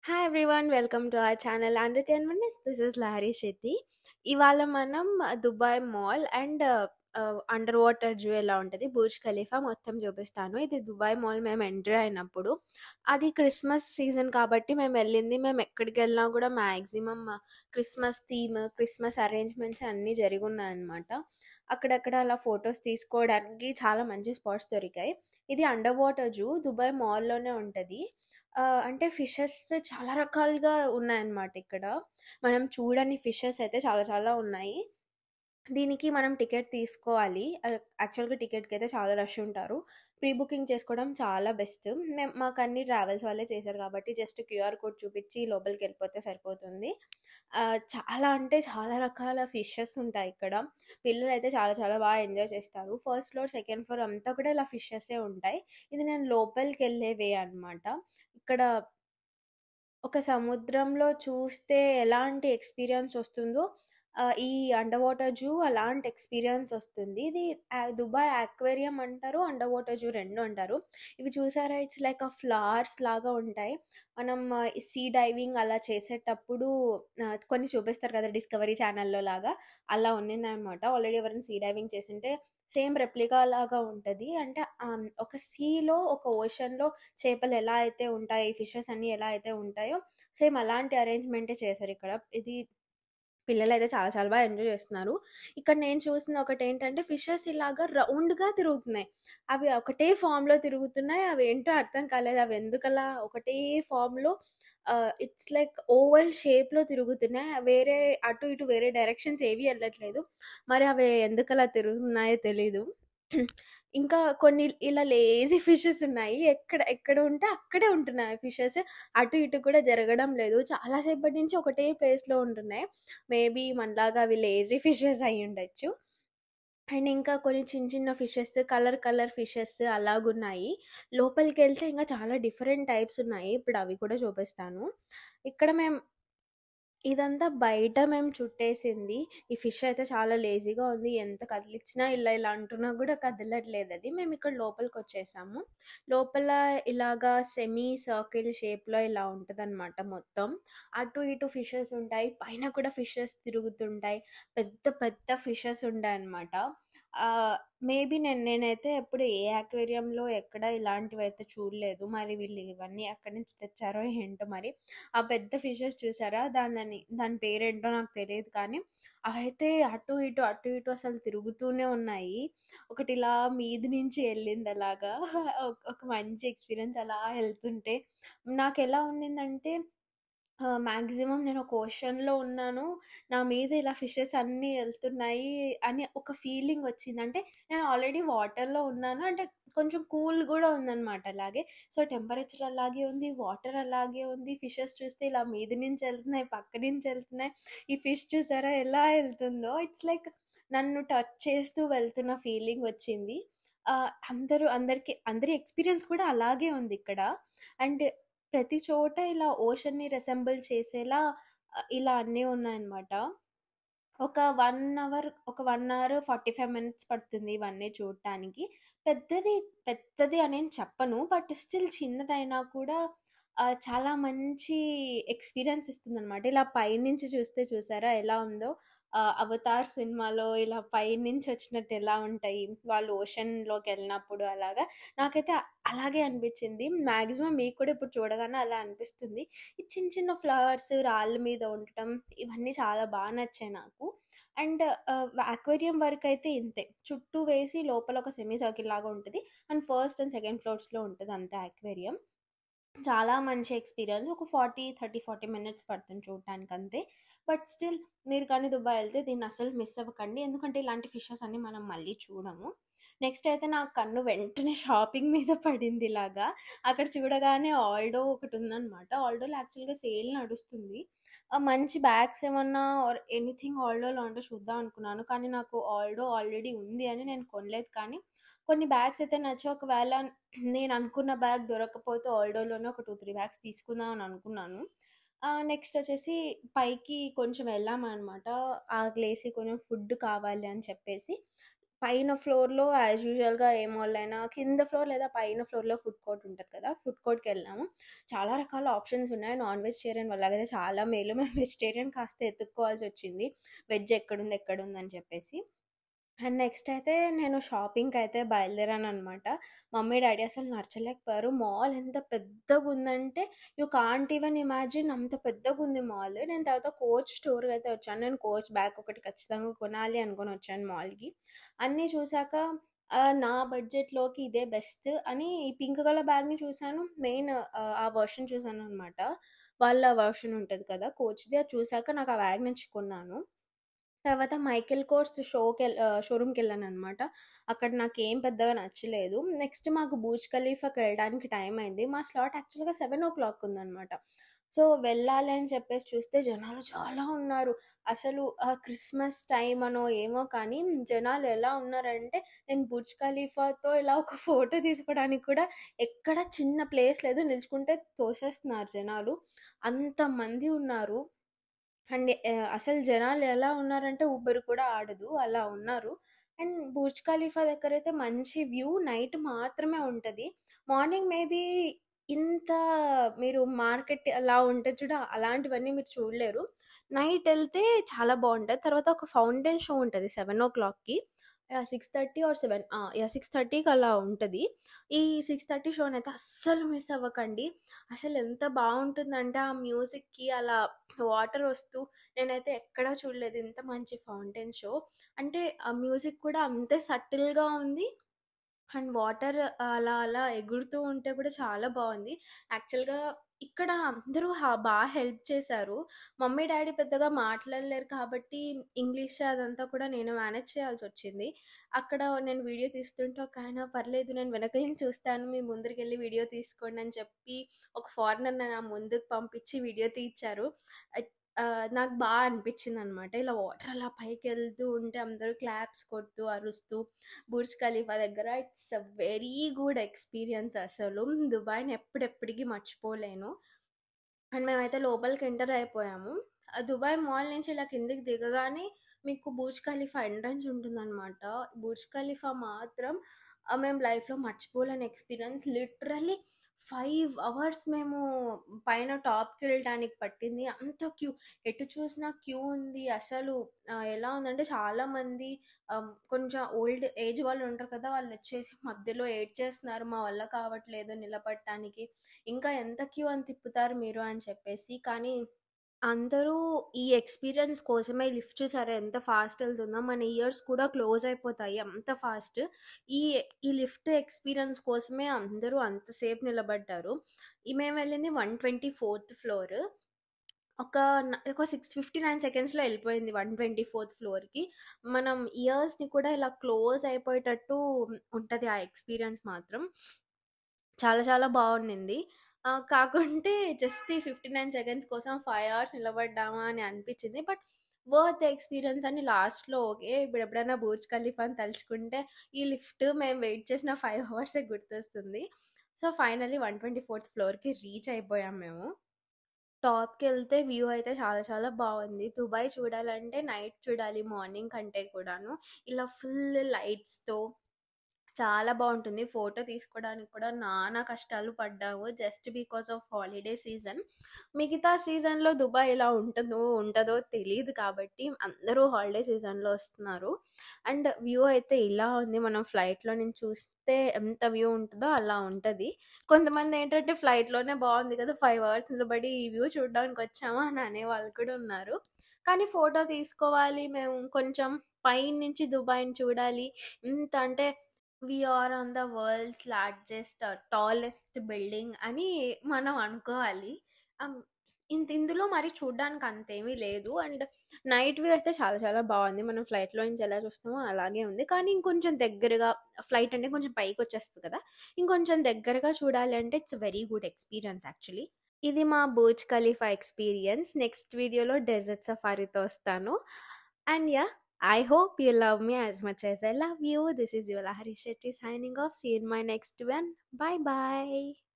Hi everyone welcome to our channel under 10 minutes. This is Lahari Shetty. ఇవాళ మనం Dubai mall and under water zoo ఎలా ఉంటది, Burj Khalifa మొత్తం చూపిస్తాను. ఇది దుబాయ్ మాల్ మేము ఎంటర్ అయినప్పుడు. అది క్రిస్మస్ సీజన్ కాబట్టి మేము ఎక్కడికెళ్ళినా కూడా maximum Christmas theme, Christmas arrangements అన్నీ జరిగున్నాయన్నమాట. అక్కడక్కడ అలా ఫోటోస్ తీసుకోవడానికి చాలా మంచి స్పాట్స్ దొరికాయి. ఇది అండర్ వాటర్ జూ దుబాయ్ మాల్‌లోనే ఉంటది. అంటే ఫిషెస్ చాలా రకాలుగా ఉన్నాయన్నమాట ఇక్కడ. మనం చూడని ఫిషెస్ అయితే చాలా చాలా ఉన్నాయి. దీనికి మనం టికెట్ తీసుకోవాలి. యాక్చువల్‌గా టికెట్‌కైతే చాలా రష్ ఉంటారు. ప్రీ బుకింగ్ చేసుకోవడం చాలా బెస్ట్. మాకన్నీ ట్రావెల్స్ వాళ్ళే చేశారు కాబట్టి జస్ట్ క్యూఆర్ కోడ్ చూపిచ్చి లోపలికెళ్ళిపోతే సరిపోతుంది. చాలా అంటే చాలా రకాల ఫిషెస్ ఉంటాయిక్కడ. పిల్లలైతే చాలా చాలా బాగా ఎంజాయ్ చేస్తారు. ఫస్ట్ ఫ్లోర్, సెకండ్ ఫ్లోర్ అంతా కూడా ఇలా ఫిషెసే ఉంటాయి. ఇది నేను లోపలికెళ్ళే వే అనమాట. ఇక్కడ ఒక సముద్రంలో చూస్తే ఎలాంటి ఎక్స్‌పీరియన్స్ ఒస్తుందో ఈ అండర్ వాటర్ జూ అలాంటి ఎక్స్‌పీరియన్స్ ఒస్తుంది. ఇది దుబాయ్ అక్వేరియం అంటారు, అండర్ వాటర్ జూ 2 అంటారు. ఇవి చూసారా, ఇట్స్ లైక్ ఫ్లవర్స్ లాగా ఉంటాయి. మనం సీ డైవింగ్ అలా చేసేటప్పుడు కొన్ని చూపిస్తారు కదా డిస్కవరీ ఛానల్‌లో లాగా, అలా ఉన్నినాయనమాట. ఆల్రెడీ ఎవరైనా సీ డైవింగ్ చేసుంటే సేమ్ రెప్లికా లాగా ఉంటది. అంటే ఒక సీలో, ఒక ఓషన్‌లో చేపలు ఎలా అయితే ఉంటాయి, ఫిషెస్ అన్నీ ఎలా అయితే ఉంటాయో, సేమ్ అలాంటి అరేంజ్‌మెంటే చేశారిక్కడ. ఇది పిల్లలైతే చాలా చాలా బాగా ఎంజాయ్ చేస్తున్నారు. ఇక్కడ నేను చూసింది ఒకటేంటంటే, ఫిషెస్ ఇలాగా రౌండ్‌గా తిరుగుతున్నాయి. అవి ఒకటే ఫార్మ్‌లో తిరుగుతున్నాయి. అవేంటో అర్థం కాలేదు. అవి ఎందుకలా ఒకటే ఫార్మ్‌లో ఇట్స్ లైక్ ఓవల్ షేప్‌లో తిరుగుతున్నాయి. వేరే అటు ఇటు వేరే డైరెక్షన్స్ ఏవి ఎళ్ళట్లేదు. మరి అవి ఎందుకలా తిరుగుతున్నాయో తెలీదు. ఇంకా కొన్ని ఇలా లేజీ ఫిషెస్ ఉన్నాయి. ఎక్కడ ఉంటే అక్కడే ఉంటున్నాయి ఫిషెస్. అటు ఇటు కూడా జరగడం లేదు. చాలా సేపటి నుంచి ఒకటే ప్లేస్‌లో ఉంటున్నాయి. మేబీ మనలాగా అవి లేజీ ఫిషెస్ అయ్యుండొచ్చు. అండ్ ఇంకా కొన్ని చిన్న చిన్న ఫిషెస్, కలర్ ఫిషెస్ అలాగున్నాయి. లోపలికెళ్తే ఇంకా చాలా డిఫరెంట్ టైప్స్ ఉన్నాయి. ఇప్పుడు అవి కూడా చూపిస్తాను. ఇక్కడ ఇదంతా బయట మేము చుట్టేసింది. ఈ ఫిష్ అయితే చాలా లేజీగా ఉంది. ఎంత కదిలిచ్చినా ఇలా ఇలా అంటున్నా గూడా కదలట్లేదది. మేమిక్కడ లోపలికొచ్చేసాము. లోపల ఇలాగా సెమీ సర్కిల్ షేప్‌లో ఇలా ఉంటదనమాట మొత్తం. అటు ఇటు ఫిషెస్ ఉంటాయి. పైన కూడా ఫిషెస్ తిరుగుతుంటాయి. పెద్ద పెద్ద ఫిషెస్ ఉంటాయనమాట. ఆహ్, మేబీ నేనైతే ఎప్పుడు ఏ అక్వేరియంలో ఎక్కడ ఇలాంటివైతే చూడలేదు. మరి వీళ్ళు ఇవన్నీ ఎక్కడి నుంచి తెచ్చారో ఏంటో మరి. ఆ పెద్ద ఫిషెస్ చూసారా? దాని పేరేంటో నాకు తెలీదు కానీ, అవైతే అటు ఇటు అసలు తిరుగుతూనే ఉన్నాయి. ఒకటిలా మీది నుంచి ఎళ్ళిందలాగా. ఒక మంచి ఎక్స్‌పీరియన్స్ అలా ఎళ్తుంటే. నాకెలా ఉండిందంటే మాక్సిమం నేను ఒక ఓషన్‌లో ఉన్నాను. నా మీద ఇలా ఫిషెస్ అన్నీ ఎళ్తున్నాయి అని ఒక ఫీలింగొచ్చింది. అంటే నేను ఆల్రెడీ వాటర్‌లో ఉన్నాను. అంటే కొంచెం కూల్ గూడా ఉందనమాట అలాగే. సో, టెంపరేచర్ అలాగే ఉంది. వాటర్ అలాగే ఉంది. ఫిషెస్ చూస్తే ఇలా మీద నుంచి ఎళ్తున్నాయి, పక్క నుంచి ఎళ్తున్నాయి. ఈ ఫిష్ చూసారా ఎలా ఎళ్తుందో? ఇట్స్ లైక్ నన్ను టచ్ చేస్తూ వెళ్తున్న ఫీలింగొచ్చింది. అందరి ఎక్స్‌పీరియన్స్ కూడా అలాగే ఉందిక్కడ. అండ్ ప్రతి చోట ఇలా ఓషన్‌ని రిసెంబుల్ చేసేలా ఇలా అన్నీ ఉన్నాయన్నమాట. ఒక 1 అవర్ 45 మినిట్స్ పడుతుంది ఇవన్నీ చూడటానికి. పెద్దది, పెద్దది అనేం చెప్పను. బట్ స్టిల్ చిన్నదైనా కూడా చాలా మంచి ఎక్స్‌పీరియన్స్ ఇస్తుందనమాట. ఇలా పైనుంచి చూస్తే చూసారా ఎలా ఉందో? 'అవతార్' సినిమాలో ఇలా పైనుంచి వచ్చినట్టు ఎలా ఉంటాయి, వాళ్ళు ఓషన్‌లోకెళ్ళినప్పుడు అలాగా. నాకైతే అలాగే అనిపిచ్చింది. మాక్సిమం మీకు కూడా ఇప్పుడు చూడగానే అలా అనిపిస్తుంది. ఈ చిన్న చిన్న ఫ్లవర్స్ రాళ్ళ మీద ఉండటం ఇవన్నీ చాలా నచ్చాయి నాకు. అండ్ అక్వేరియం వరకైతే ఇంతే. చుట్టూ వేసి లోపల ఒక సెమీ సర్కిల్ లాగా ఉంటది. అండ్ ఫస్ట్ అండ్ సెకండ్ ఫ్లోర్స్‌లో ఉంటది అంతే అక్వేరియం. చాలా మంచి ఎక్స్‌పీరియన్స్. ఒక 40 మినిట్స్ పడుతుంది చూడటానికంతే. బట్ స్టిల్ మీరు కానీ దుబాయ్ ఎళ్తే దీన్ని అస్సలు మిస్ అవ్వకండి. ఎందుకంటే ఇలాంటి ఫిషెస్ అన్నీ మనం మళ్ళీ చూడము. నెక్స్ట్ అయితే నా కన్ను వెంటనే షాపింగ్ మీద పడిందిలాగా. అక్కడ చూడగానే ఆల్డో ఒకటుందనమాట. ఆల్డోలో యాక్చువల్‌గా సేల్ నడుస్తుంది. మంచి బ్యాగ్స్ ఏమన్నా ఆర్ ఎనీథింగ్ ఆల్డోలో ఉంటే చూద్దాం అనుకున్నాను. కానీ నాకు ఆల్డో ఆల్రెడీ ఉంది అని నేను కొనలేదు. కానీ కొన్ని బ్యాగ్స్ అయితే నచ్చాయి. ఒకవేళ నేననుకున్న బ్యాగ్ దొరక్కపోతే ఆల్డోలోనే ఒక 2, 3 బ్యాగ్స్ తీసుకుందాం అని అనుకున్నాను. నెక్స్ట్ వచ్చేసి పైకి కొంచెం వెళ్ళామనమాట. ఆకలేసి కొంచెం ఫుడ్ కావాలి అని చెప్పేసి. పైన ఫ్లోర్‌లో యాజ్ యూజువల్‌గా ఏ మాల్ అయినా కింద ఫ్లోర్ లేదా పైన ఫ్లోర్‌లో ఫుడ్ కోర్ట్ ఉంటది కదా! ఫుడ్ కోర్ట్‌కెళ్ళాము. చాలా రకాల ఆప్షన్స్ ఉన్నాయి. నాన్ వెజిటేరియన్ వాళ్ళకైతే చాలా మేలు. మేము వెజిటేరియన్ కాస్త ఎతుక్కోవాల్సొచ్చింది. వెజ్ ఎక్కడుంది, ఎక్కడుందని చెప్పేసి. అండ్ నెక్స్ట్ అయితే నేను షాపింగ్‌కయితే బయలుదేరాననమాట. మమ్మీ, డ్యాడీ అసలు నచ్చలేకపోయారు. మాల్ ఎంత పెద్దగుందంటే యూ కాంట్ ఈవెన్ ఇమాజిన్ అంత పెద్దగుంది మాల్. నేను తర్వాత కోచ్ స్టోర్‌కయితే వచ్చాను. నేను కోచ్ బ్యాగ్ ఒకటి ఖచ్చితంగా కొనాలి అనుకోనొచ్చాను మాల్‌కి. అన్నీ చూసాక నా బడ్జెట్‌లోకి ఇదే బెస్ట్ అని ఈ పింక్ కలర్ బ్యాగ్‌ని చూసాను. మెయిన్ ఆ వెర్షన్ చూసాననమాట. వాళ్ళ వెర్షన్ ఉంటది కదా! కోచ్‌ది. అది చూసాక నాకు ఆ బ్యాగ్ నచ్చి కొన్నాను. తర్వాత మైకెల్ కోర్స్ షోరూమ్‌కెళ్ళాననమాట. అక్కడ నాకేం పెద్దగా నచ్చలేదు. నెక్స్ట్ మాకు బుర్జ్ ఖలీఫాకెళ్ళడానికి టైం అయింది. మా స్లాట్ యాక్చువల్‌గా 7:00 ఉందనమాట. సో, వెళ్ళాలి అని చెప్పేసి చూస్తే జనాలు చాలా ఉన్నారు. అసలు క్రిస్మస్ టైమ్ అనో ఏమో కానీ జనాలు ఎలా ఉన్నారంటే నేను బుర్జ్ ఖలీఫాతో ఇలా ఒక ఫోటో తీసుకోవడానికి కూడా ఎక్కడ చిన్న ప్లేస్ లేదు. నిల్చుకుంటే తోసేస్తున్నారు జనాలు. అంతమంది ఉన్నారు. అండ్ అసలు జనాలు ఎలా ఉన్నారంటే ఊపిరి కూడా ఆడదు. అలా ఉన్నారు. అండ్ బుర్జ్ ఖలీఫా దగ్గరైతే మంచి వ్యూ నైట్ మాత్రమే ఉంటది. మార్నింగ్ మేబీ ఇంత మీరు మార్కెట్ అలా ఉంటది చూడు అలాంటివన్నీ మీరు చూడలేరు. నైట్ ఎళ్తే చాలా బావుంటది. తర్వాత ఒక ఫౌంటైన్ షో ఉంటది 7:00కి 6:30 ఆర్ 7 యాహ్! 6:30కి అలా ఉంటది. ఈ 6:30 షోనైతే అస్సలు మిస్ అవ్వకండి. అసలెంత బావుంటుందంటే ఆ మ్యూజిక్‌కి అలా వాటరొస్తూ నేనైతే ఎక్కడా చూడలేదు ఇంత మంచి ఫౌంటైన్ షో. అంటే ఆ మ్యూజిక్ కూడా అంతే సటిల్‌గా ఉంది. అండ్ వాటర్ అలా అలా ఎగురుతూ ఉంటే కూడా చాలా బావుంది. యాక్చువల్‌గా ఇక్కడ అందరూ హెల్ప్ చేశారు. మమ్మీ, డ్యాడీ పెద్దగా మాట్లాడలేరు కాబట్టి ఇంగ్లీష్ అదంతా కూడా నేను మేనేజ్ చేయాల్సొచ్చింది. అక్కడ నేను వీడియో తీస్తుంటే ఒకాయన పర్లేదు నేను వెనక నుంచి చూస్తాను. మీరు ముందరికెళ్ళి వీడియో తీసుకోండి అని చెప్పి ఒక ఫారినర్‌ని నా ముందుకు పంపించి వీడియో తీయిచ్చారు. నాకు అనిపించిందనమాట. ఇలా వాటర్ అలా పైకెళ్తూ ఉంటే అందరూ క్లాప్స్ కొడుతూ, అరుస్తూ బుర్జ్ ఖలీఫా దగ్గర it's a very good experience అసలు. దుబాయ్‌ని ఎప్పుడెప్పటికి మర్చిపోలేను. అండ్ మేమైతే లోపలికి ఎంటర్ అయిపోయాము. దుబాయ్ మాల్ నుంచి ఇలా కిందకి దిగగానే మీకు బుర్జ్ ఖలీఫా ఎంట్రన్స్ ఉంటుందనమాట. బుర్జ్ ఖలీఫా మాత్రం మేము లైఫ్‌లో మర్చిపోలేని ఎక్స్‌పీరియన్స్. లిటరల్లీ 5 అవర్స్ మేము పైన టాప్‌కెళ్ళటానికి పట్టింది. అంత క్యూ. ఎటు చూసినా క్యూ ఉంది. అసలు ఎలా ఉందంటే చాలామంది కొంచెం ఓల్డ్ ఏజ్ వాళ్ళు ఉంటారు కదా! వాళ్ళొచ్చేసి మధ్యలో ఏడ్చేస్తున్నారు. మా వల్ల కావట్లేదు నిలబడటానికి. ఇంకా ఎంత క్యూ అని తిప్పుతారు మీరు అని చెప్పేసి. కానీ అందరూ ఈ ఎక్స్‌పీరియన్స్ కోసమే లిఫ్ట్ చూసారా ఎంత ఫాస్ట్ ఎళ్తుందో. మన ఇయర్స్ కూడా క్లోజ్ అయిపోతాయి అంత ఫాస్ట్. ఈ ఈ లిఫ్ట్ ఎక్స్‌పీరియన్స్ కోసమే అందరూ అంతసేపు నిలబడ్డారు. మేము వెళ్ళింది 124థ్ ఫ్లోర్. ఒక 6:59 సెకండ్స్‌లో ఎళ్ళిపోయింది 124థ్ ఫ్లోర్‌కి. మనం ఇయర్స్‌ని కూడా ఇలా క్లోజ్ అయిపోయేటట్టు ఉంటది ఆ ఎక్స్‌పీరియన్స్ మాత్రం. చాలా చాలా బావుండింది. కాకుంటే జస్ట్ ఈ 59 సెకండ్స్ కోసం 5 అవర్స్ నిలబడ్డామా అని అనిపిచ్చింది. బట్ వర్త్ ద ఎక్స్‌పీరియన్స్ అని లాస్ట్‌లో ఓకే. ఇప్పుడెప్పుడైనా బుర్జ్ ఖలీఫాని తలుచుకుంటే ఈ లిఫ్ట్ మేము వెయిట్ చేసిన 5 అవర్సే గుర్తొస్తుంది. సో, ఫైనల్లీ 124థ్ ఫ్లోర్‌కి రీచ్ అయిపోయాం మేము. టాప్‌కెళ్తే వ్యూ అయితే చాలా చాలా బావుంది. దుబాయ్ చూడాలంటే నైట్ చూడాలి మార్నింగ్ కంటే కూడాను. ఇలా ఫుల్ లైట్స్‌తో చాలా బావుంటుంది. ఫోటో తీసుకోవడానికి కూడా నానా కష్టాలు పడ్డాము. Just because of holiday season. మిగతా సీజన్‌లో దుబాయ్ ఎలా ఉంటుందో, ఉండదో తెలీదు కాబట్టి అందరూ హాలిడే సీజన్‌లో వస్తున్నారు. అండ్ వ్యూ అయితే ఇలా ఉంది. మనం ఫ్లైట్‌లో నుంచి చూస్తే ఎంత వ్యూ ఉంటదో అలా ఉంటది. కొంతమందేంటంటే ఫ్లైట్‌లోనే బావుంది కదా! 5 అవర్స్ నిలబడి ఈ వ్యూ చూడడానికొచ్చామా అని అనేవాళ్ళు కూడా ఉన్నారు. కానీ ఫోటో తీసుకోవాలి మేము కొంచెం పైనుంచి దుబాయ్‌ని చూడాలి. ఇంత అంటే we are on the world's largest tallest building అని మనం అనుకోవాలి. ఆహ్, ఇందులో మరి చూడ్డానికి అంతేమీ లేదు. అండ్ నైట్ వ్యూ అయితే చాలా చాలా బావుంది. మనం ఫ్లైట్‌లో నుంచి ఎలా చూస్తామో అలాగే ఉంది. కానీ ఇంకొంచెం దగ్గరగా ఫ్లైట్ అంటే కొంచెం పైకొచ్చేస్తది కదా! ఇంకొంచెం దగ్గరగా చూడాలి అంటే it's very good experience actually. ఇది మా బుర్జ్ ఖలీఫా ఎక్స్‌పీరియన్స్. నెక్స్ట్ వీడియోలో డెజర్ట్ సఫారీతో వస్తాను. And yeah! I hope you love me as much as I love you. This is your Lahari Shetty signing off. See you in my next one. Bye bye.